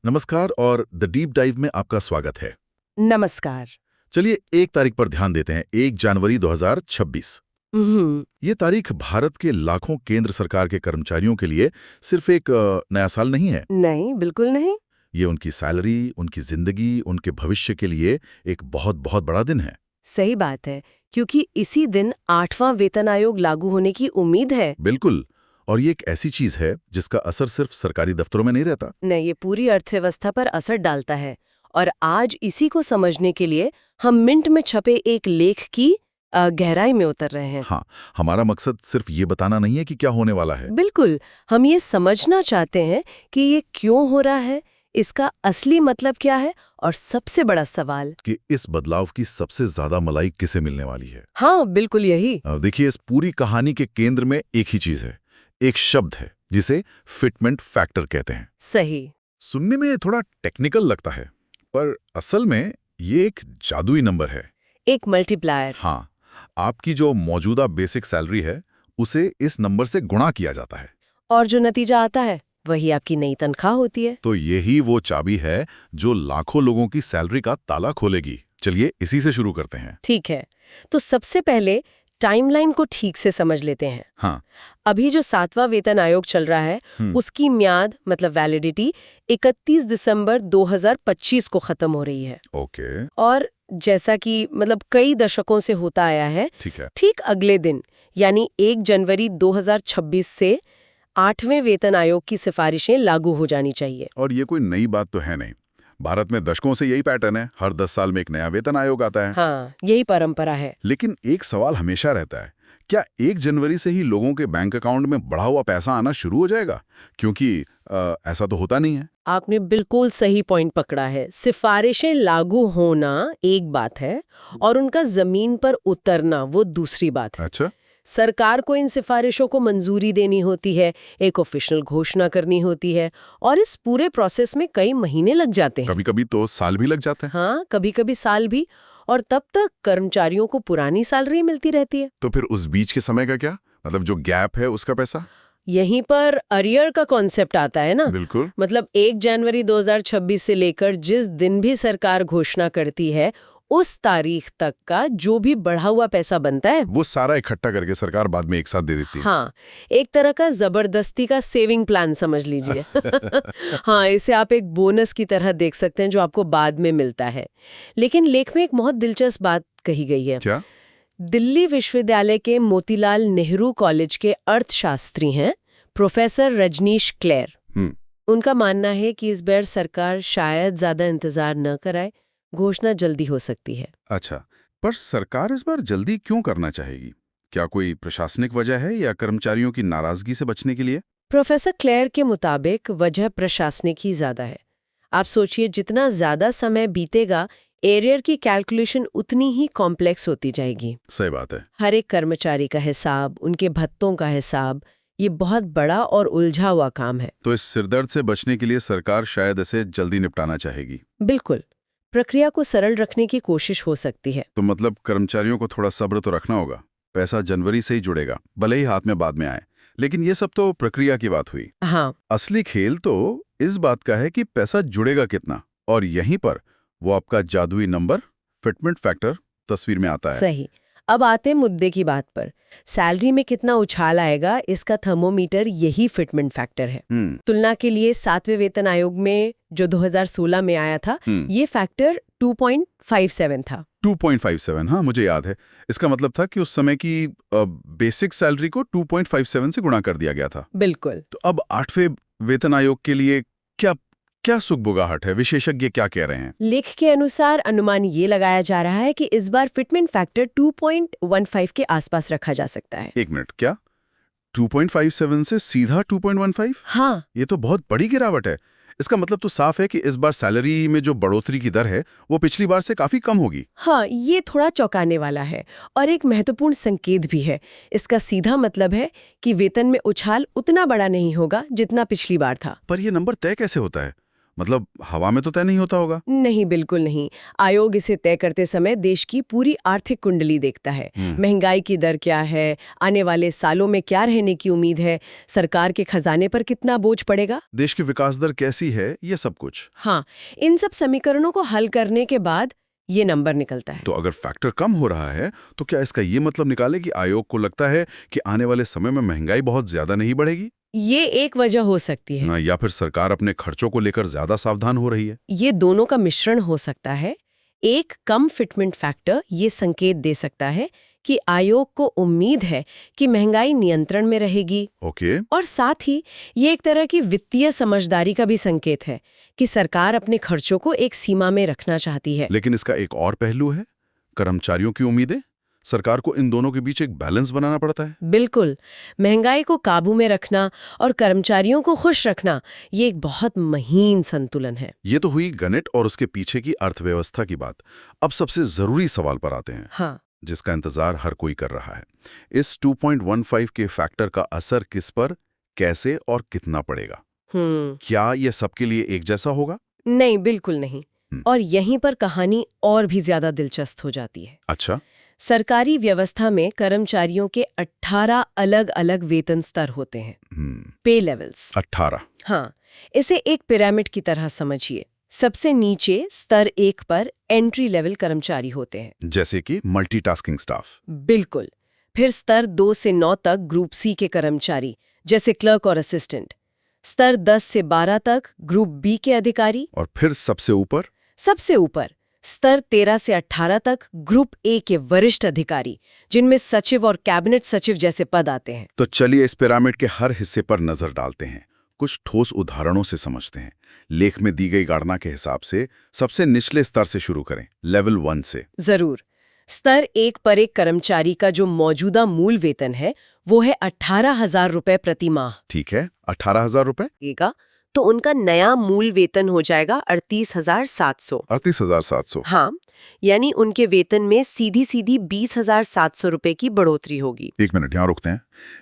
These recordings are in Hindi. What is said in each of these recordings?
नमस्कार और द डीप डाइव में आपका स्वागत है। नमस्कार। चलिए 1 तारीख पर ध्यान देते हैं, 1 जनवरी 2026। ये तारीख भारत के लाखों केंद्र सरकार के कर्मचारियों के लिए सिर्फ एक नया साल नहीं है। नहीं, बिल्कुल नहीं। ये उनकी सैलरी, उनकी जिंदगी, उनके भविष्य के लिए एक बहुत बहुत बड़ा दिन है। सही बात है, क्योंकि इसी दिन 8वां वेतन आयोग लागू होने की उम्मीद है। बिल्कुल। और ये एक ऐसी चीज है जिसका असर सिर्फ सरकारी दफ्तरों में नहीं रहता। नहीं, ये पूरी अर्थव्यवस्था पर असर डालता है। और आज इसी को समझने के लिए हम मिंट में छपे एक लेख की गहराई में उतर रहे हैं। हाँ, हमारा मकसद सिर्फ ये बताना नहीं है कि क्या होने वाला है। बिल्कुल, हम ये समझना चाहते हैं कि ये क्यों हो रहा है, इसका असली मतलब क्या है, और सबसे बड़ा सवाल कि इस बदलाव की सबसे ज्यादा मलाई किसे मिलने वाली है। हाँ, बिल्कुल यही। देखिए, इस पूरी कहानी के केंद्र में एक ही चीज है, एक शब्द है जिसे फिटमेंट फैक्टर कहते हैं। सही। सुनने में थोड़ा टेक्निकल लगता है, पर असल में ये एक जादुई नंबर है। एक मल्टीप्लायर। हाँ, आपकी जो मौजूदा बेसिक सैलरी है उसे इस नंबर से गुणा किया जाता है। और जो नतीजा आता है वही आपकी नई तनख्वाह होती है। तो यही वो चाबी है जो लाखों लोगों की सैलरी का ताला खोलेगी। चलिए इसी से शुरू करते हैं। ठीक है, तो सबसे पहले टाइमलाइन को ठीक से समझ लेते हैं। हाँ। अभी जो 7वां वेतन आयोग चल रहा है, उसकी म्याद मतलब वैलिडिटी 31 दिसंबर 2025 को खत्म हो रही है। ओके। और जैसा कि मतलब कई दशकों से होता आया है, ठीक है। ठीक अगले दिन यानी 1 जनवरी 2026 से 8वें वेतन आयोग की सिफारिशें लागू हो जानी चाहिए। और ये कोई नई बात तो है नहीं, भारत में दशकों से यही पैटर्न है, हर 10 साल में एक नया वेतन आयोग आता है। हाँ, यही परंपरा है। लेकिन एक सवाल हमेशा रहता है, क्या 1 जनवरी से ही लोगों के बैंक अकाउंट में बढ़ा हुआ पैसा आना शुरू हो जाएगा? क्योंकि ऐसा तो होता नहीं है। आपने बिल्कुल सही पॉइंट पकड़ा है। सिफारिशें लागू होना एक बात है और उनका जमीन पर उतरना वो दूसरी बात है। अच्छा। सरकार को इन सिफारिशों को मंजूरी देनी होती है, एक ऑफिशियल घोषणा करनी होती है, और इस पूरे प्रोसेस में कई महीने लग जाते हैं। कभी कभी तो साल भी लग जाते हैं। हाँ, कभी कभी साल भी। और तब तक कर्मचारियों को पुरानी सैलरी मिलती रहती है। तो फिर उस बीच के समय का क्या, मतलब जो गैप है उसका पैसा? यहीं पर अरियर का कॉन्सेप्ट आता है ना। बिल्कुल। मतलब 1 जनवरी 2026 से लेकर जिस दिन भी सरकार घोषणा करती है, उस तारीख तक का जो भी बढ़ा हुआ पैसा बनता है वो सारा इकट्ठा करके सरकार बाद में एक साथ दे देती है। हाँ, एक तरह का जबरदस्ती का सेविंग प्लान समझ लीजिए। हाँ, इसे आप एक बोनस की तरह देख सकते हैं जो आपको बाद में मिलता है। लेकिन लेख में एक बहुत दिलचस्प बात कही गई है। क्या? दिल्ली विश्वविद्यालय के मोतीलाल नेहरू कॉलेज के अर्थशास्त्री हैं प्रोफेसर रजनीश क्लेर। उनका मानना है कि इस बार सरकार शायद ज्यादा इंतजार न कराए, घोषणा जल्दी हो सकती है। अच्छा, पर सरकार इस बार जल्दी क्यों करना चाहेगी? क्या कोई प्रशासनिक वजह है या कर्मचारियों की नाराजगी से बचने के लिए? प्रोफेसर क्लेर के मुताबिक वजह प्रशासनिक ही ज्यादा है। आप सोचिए, जितना ज्यादा समय बीतेगा, एरियर की कैलकुलेशन उतनी ही कॉम्प्लेक्स होती जाएगी। सही बात है। हर एक कर्मचारी का हिसाब, उनके भत्तों का हिसाब, ये बहुत बड़ा और उलझा हुआ काम है। तो इस सिरदर्द से बचने के लिए सरकार शायद इसे जल्दी निपटाना चाहेगी। बिल्कुल, प्रक्रिया को सरल रखने की कोशिश हो सकती है। तो मतलब कर्मचारियों को थोड़ा सब्र तो रखना होगा। पैसा जनवरी से ही जुड़ेगा, भले ही हाथ में बाद में आए। लेकिन ये सब तो प्रक्रिया की बात हुई। हाँ, असली खेल तो इस बात का है कि पैसा जुड़ेगा कितना, और यहीं पर वो आपका जादुई नंबर फिटमेंट फैक्टर तस्वीर में आता है। सही। अब आते मुद्दे की बात पर। सैलरी में कितना उछाल आएगा, इसका थर्मोमीटर यही फिटमेंट फैक्टर है। तुलना के लिए 7वें वेतन आयोग में जो 2016 में आया था, ये फैक्टर 2.57 था। 2.57, हाँ मुझे याद है। इसका मतलब था कि उस समय की बेसिक सैलरी को 2.57 से गुणा कर दिया गया था। बिल्कुल। तो अब 8वें वेतन आयोग के लिए क्या क्या सुगबुगाहट है? विशेषज्ञ क्या कह रहे हैं? लेख के अनुसार अनुमान ये लगाया जा रहा है कि इस बार फिटमेंट फैक्टर 2.15 के आसपास रखा जा सकता है। एक मिनट, क्या 2.57 से सीधा 2.15? हाँ, ये तो बहुत बड़ी गिरावट है। इसका मतलब तो साफ है कि इस बार सैलरी में जो बढ़ोतरी की दर है वो पिछली बार से काफी कम होगी। हाँ, ये थोड़ा चौंकाने वाला है और एक महत्वपूर्ण संकेत भी है। इसका सीधा मतलब है कि वेतन में उछाल उतना बड़ा नहीं होगा जितना पिछली बार था। पर ये नंबर तय कैसे होता है? मतलब हवा में तो तय नहीं होता होगा। नहीं, बिल्कुल नहीं। आयोग इसे तय करते समय देश की पूरी आर्थिक कुंडली देखता है। महंगाई की दर क्या है, आने वाले सालों में क्या रहने की उम्मीद है, सरकार के खजाने पर कितना बोझ पड़ेगा, देश की विकास दर कैसी है, ये सब कुछ। हाँ, इन सब समीकरणों को हल करने के बाद ये नंबर निकलता है। तो अगर फैक्टर कम हो रहा है तो क्या इसका ये मतलब निकाले कि आयोग को लगता है कि आने वाले समय में महंगाई बहुत ज्यादा नहीं बढ़ेगी? ये एक वजह हो सकती है। या फिर सरकार अपने खर्चों को लेकर ज्यादा सावधान हो रही है? ये दोनों का मिश्रण हो सकता है। एक कम फिटमेंट फैक्टर ये संकेत दे सकता है कि आयोग को उम्मीद है कि महंगाई नियंत्रण में रहेगी। ओके। और साथ ही ये एक तरह की वित्तीय समझदारी का भी संकेत है कि सरकार अपने खर्चों को एक सीमा में रखना चाहती है। लेकिन इसका एक और पहलू है, कर्मचारियों की उम्मीदें। सरकार को इन दोनों के बीच एक बैलेंस बनाना पड़ता है। बिल्कुल, महंगाई को काबू में रखना और कर्मचारियों को खुश रखना, ये एक बहुत महीन संतुलन है। ये तो हुई गणित और उसके पीछे की अर्थव्यवस्था की बात। अब सबसे जरूरी सवाल पर आते हैं, हाँ, जिसका इंतजार हर कोई कर रहा है। इस 2.15 के फैक्टर का असर किस पर, कैसे और कितना पड़ेगा? क्या यह सबके लिए एक जैसा होगा? नहीं, बिल्कुल नहीं। और यहीं पर कहानी और भी ज्यादा दिलचस्प हो जाती है। अच्छा। सरकारी व्यवस्था में कर्मचारियों के 18 अलग-अलग वेतन स्तर होते हैं, पे लेवल्स। 18? हाँ, इसे एक पिरामिड की तरह समझिए। सबसे नीचे स्तर 1 पर एंट्री लेवल कर्मचारी होते हैं, जैसे कि मल्टीटास्किंग स्टाफ। बिल्कुल। फिर स्तर 2 से 9 तक ग्रुप सी के कर्मचारी, जैसे क्लर्क और असिस्टेंट। स्तर 10 से 12 तक ग्रुप बी के अधिकारी। और फिर सबसे ऊपर स्तर 13 से 18 तक ग्रुप ए के वरिष्ठ अधिकारी, जिनमें सचिव और कैबिनेट सचिव जैसे पद आते हैं। तो चलिए इस पिरामिड के हर हिस्से पर नजर डालते हैं, कुछ ठोस उदाहरणों से समझते हैं। लेख में दी गई गणना के हिसाब से सबसे निचले स्तर से शुरू करें, लेवल 1 से। जरूर। स्तर 1 पर एक कर्मचारी का जो मौजूदा मूल वेतन है वो है 18,000 रुपए प्रति माह। ठीक है, 18,000 रुपए। तो उनका नया मूल वेतन हो जाएगा 38,700। 38,700। हाँ, यानी उनके वेतन में सीधी सीधी 20,700 रुपए की बढ़ोतरी होगी। एक मिनट यहाँ रुकते हैं।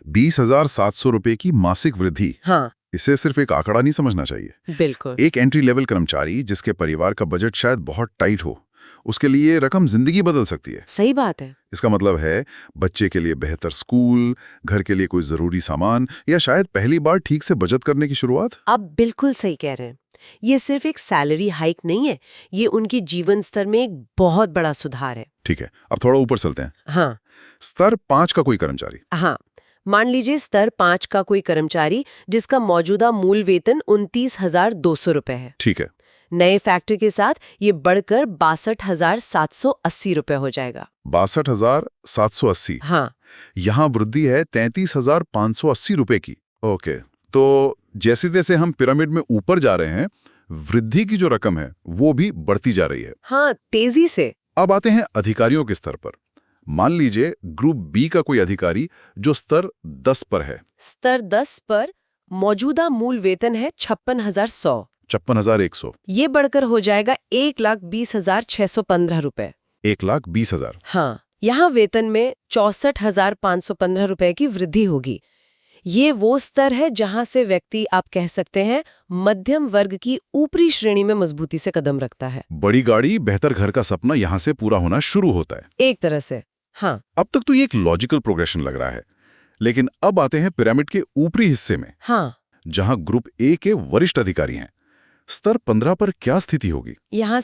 20,700 रुपए की मासिक वृद्धि। हाँ, इसे सिर्फ एक आंकड़ा नहीं समझना चाहिए। बिल्कुल। एक एंट्री लेवल कर्मचारी जिसके परिवार का बजट शायद बहुत टाइट हो, उसके लिए ये रकम जिंदगी बदल सकती है। सही बात है। इसका मतलब है बच्चे के लिए बेहतर स्कूल, घर के लिए कोई जरूरी सामान, या शायद पहली बार ठीक से बचत करने की शुरुआत। आप बिल्कुल सही कह रहे हैं। ये सिर्फ एक सैलरी हाइक नहीं है, ये उनके जीवन स्तर में एक बहुत बड़ा सुधार है। ठीक है, अब थोड़ा ऊपर चलते हैं। हाँ, स्तर 5 का कोई कर्मचारी। हाँ, मान लीजिए स्तर 5 का कोई कर्मचारी जिसका मौजूदा मूल वेतन 29,200 रुपए है। ठीक है। नए फैक्टर के साथ ये बढ़कर 62,780 रुपए हो जाएगा। 62,780। हाँ, यहाँ वृद्धि है 33,580 रुपए की। ओके, तो जैसे जैसे हम पिरामिड में ऊपर जा रहे हैं, वृद्धि की जो रकम है वो भी बढ़ती जा रही है। हाँ, तेजी से। अब आते हैं अधिकारियों के स्तर पर। मान लीजिए ग्रुप बी का कोई अधिकारी जो स्तर 10 पर है। स्तर 10 पर मौजूदा मूल वेतन है 56,100। 56,100। ये बढ़कर हो जाएगा 1,20,615 रुपए। 1,20,000। हाँ, यहाँ वेतन में 64,515 रुपए की वृद्धि होगी। ये वो स्तर है जहां से व्यक्ति, आप कह सकते हैं, मध्यम वर्ग की ऊपरी श्रेणी में मजबूती से कदम रखता है। बड़ी गाड़ी, बेहतर घर का सपना यहाँ से पूरा होना शुरू होता है। एक तरह से। हाँ, अब तक तो ये एक लॉजिकल प्रोग्रेशन लग रहा है, लेकिन अब आते हैं पिरामिड के ऊपरी हिस्से में। हाँ, जहां ग्रुप ए के वरिष्ठ अधिकारी हैं। स्तर 15 पर क्या स्थिति होगी? यहाँ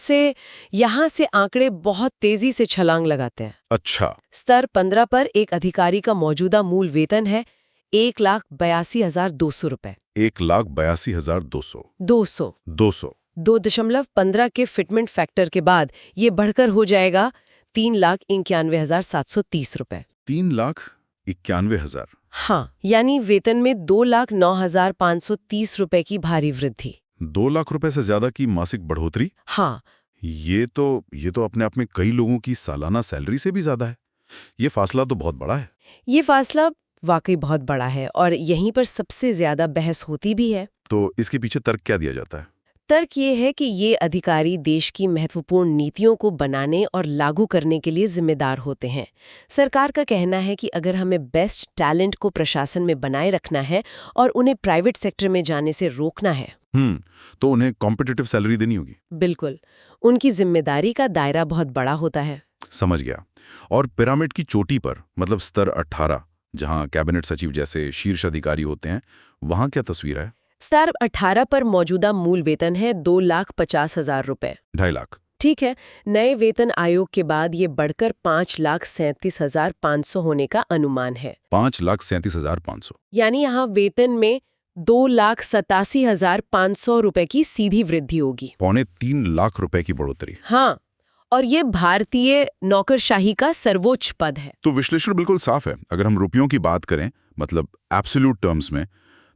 से आंकड़े बहुत तेजी से छलांग लगाते हैं। अच्छा। स्तर 15 पर एक अधिकारी का मौजूदा मूल वेतन है 1,82,200 रुपए। 1,82,200। 2.15 के फिटमेंट फैक्टर के बाद ये बढ़कर हो जाएगा 3,91,730 रुपए। 3,91,000। हाँ, यानी वेतन में 2,09,530 रुपए की भारी वृद्धि। 2 लाख रुपए से ज्यादा की मासिक बढ़ोतरी। हाँ, ये तो अपने आप में कई लोगों की सालाना सैलरी से भी ज्यादा है। ये फासला तो बहुत बड़ा है। ये फासला वाकई बहुत बड़ा है और यहीं पर सबसे ज्यादा बहस होती भी है। तो इसके पीछे तर्क क्या दिया जाता है? तर्क ये है कि ये अधिकारी देश की महत्वपूर्ण नीतियों को बनाने और लागू करने के लिए जिम्मेदार होते हैं। सरकार का कहना है कि अगर हमें बेस्ट टैलेंट को प्रशासन में बनाए रखना है और उन्हें प्राइवेट सेक्टर में जाने से रोकना है तो उन्हें कॉम्पिटिटिव सैलरी देनी होगी। बिल्कुल, उनकी जिम्मेदारी का दायरा बहुत बड़ा होता है। समझ गया। और पिरामिड की चोटी पर, मतलब स्तर 18, जहां कैबिनेट सचिव जैसे शीर्ष अधिकारी होते हैं, वहां क्या तस्वीर है? स्तर 18 पर मौजूदा मूल वेतन है 2,50,000 रुपए। 2.5 लाख। ठीक है, नए वेतन आयोग के बाद ये बढ़कर 5,37,500 होने का अनुमान है। 5,37,500। यानी यहाँ वेतन में 2,87,500 रुपए की सीधी वृद्धि होगी। 2.25 लाख रुपए की बढ़ोतरी। हाँ, और ये भारतीय नौकरशाही का सर्वोच्च पद है। तो विश्लेषण बिल्कुल साफ है। अगर हम रुपयों की बात करें, मतलब एब्सोल्यूट टर्म्स में,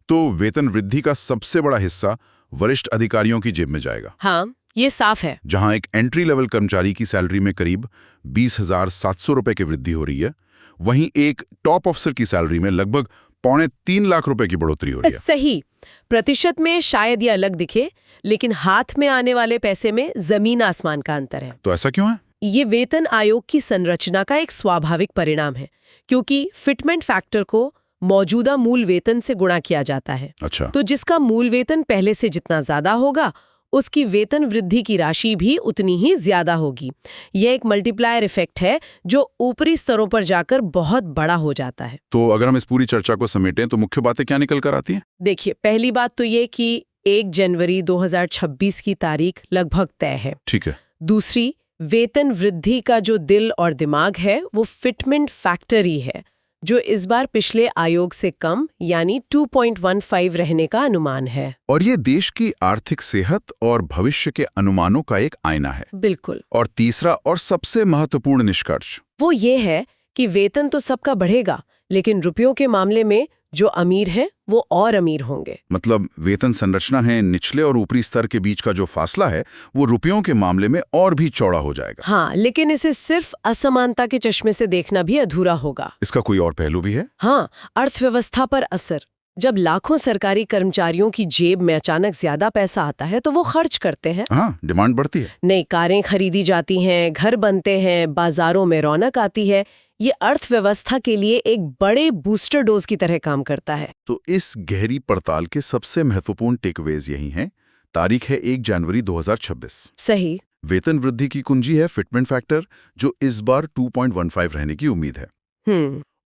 तो वेतन वृद्धि का सबसे बड़ा हिस्सा वरिष्ठ अधिकारियों की जेब में जाएगा। हाँ, ये साफ है। जहां एक एंट्री लेवल कर्मचारी की सैलरी में करीब 20,700 रुपए की वृद्धि हो रही है, वहीं एक टॉप अफसर की सैलरी में लगभग 2.25 लाख रुपए की बढ़ोतरी हो रही है। सही। प्रतिशत में शायद ये अलग दिखे, लेकिन हाथ में आने वाले पैसे में जमीन आसमान का अंतर है। तो ऐसा क्यों है? ये वेतन आयोग की संरचना का एक स्वाभाविक परिणाम है, क्योंकि फिटमेंट फैक्टर को मौजूदा मूल वेतन से गुणा किया जाता है। अच्छा। तो जिसका मूल वेतन पहले से जितना ज्यादा होगा, उसकी वेतन वृद्धि की राशि भी उतनी ही ज्यादा होगी। यह एक मल्टीप्लायर इफेक्ट है जो ऊपरी स्तरों पर जाकर बहुत बड़ा हो जाता है। तो अगर हम इस पूरी चर्चा को समेटें तो मुख्य बातें क्या निकल कर आती हैं? देखिए, पहली बात तो ये कि 1 जनवरी 2026 की तारीख लगभग तय है। ठीक है। दूसरी, वेतन वृद्धि का जो दिल और दिमाग है वो फिटमेंट फैक्टर ही है, जो इस बार पिछले आयोग से कम यानी 2.15 रहने का अनुमान है। और ये देश की आर्थिक सेहत और भविष्य के अनुमानों का एक आईना है। बिल्कुल। और तीसरा और सबसे महत्वपूर्ण निष्कर्ष वो ये है कि वेतन तो सबका बढ़ेगा, लेकिन रुपयों के मामले में जो अमीर हैं वो और अमीर होंगे। मतलब वेतन संरचना है, निचले और ऊपरी स्तर के बीच का जो फासला है वो रुपयों के मामले में और भी चौड़ा हो जाएगा। हाँ, लेकिन इसे सिर्फ असमानता के चश्मे से देखना भी अधूरा होगा। इसका कोई और पहलू भी है? हाँ, अर्थव्यवस्था पर असर। जब लाखों सरकारी कर्मचारियों की जेब में अचानक ज्यादा पैसा आता है तो वो खर्च करते हैं। हाँ, डिमांड बढ़ती है। नई कारें खरीदी जाती हैं, घर बनते हैं, बाजारों में रौनक आती है। ये अर्थव्यवस्था के लिए एक बड़े बूस्टर डोज की तरह काम करता है। तो इस गहरी पड़ताल के सबसे महत्वपूर्ण टेकअवेज यही हैं। तारीख है 1 जनवरी 2026। सही। वेतन वृद्धि की कुंजी है फिटमेंट फैक्टर, जो इस बार 2.15 रहने की उम्मीद है।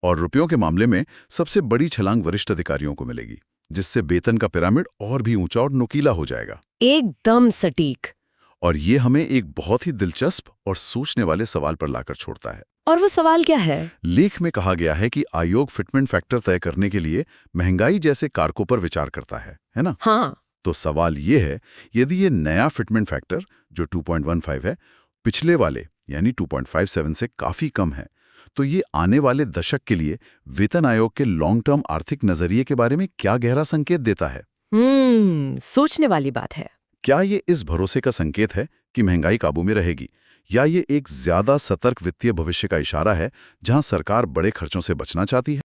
और रुपयों के मामले में सबसे बड़ी छलांग वरिष्ठ अधिकारियों को मिलेगी, जिससे वेतन का पिरामिड और भी ऊंचा और नुकीला हो जाएगा। एकदम सटीक। और ये हमें एक बहुत ही दिलचस्प और सोचने वाले सवाल पर लाकर छोड़ता है। और वो सवाल क्या है? लेख में कहा गया है कि आयोग फिटमेंट फैक्टर तय करने के लिए महंगाई जैसे कारकों पर विचार करता है ना? हाँ। तो सवाल ये है, यदि ये नया फिटमेंट फैक्टर जो 2.15 है, पिछले वाले यानी 2.57 से काफी कम है, तो ये आने वाले दशक के लिए वेतन आयोग के लॉन्ग टर्म आर्थिक नजरिए के बारे में क्या गहरा संकेत देता है? सोचने वाली बात है। क्या ये इस भरोसे का संकेत है कि महंगाई काबू में रहेगी, या ये एक ज्यादा सतर्क वित्तीय भविष्य का इशारा है जहां सरकार बड़े खर्चों से बचना चाहती है?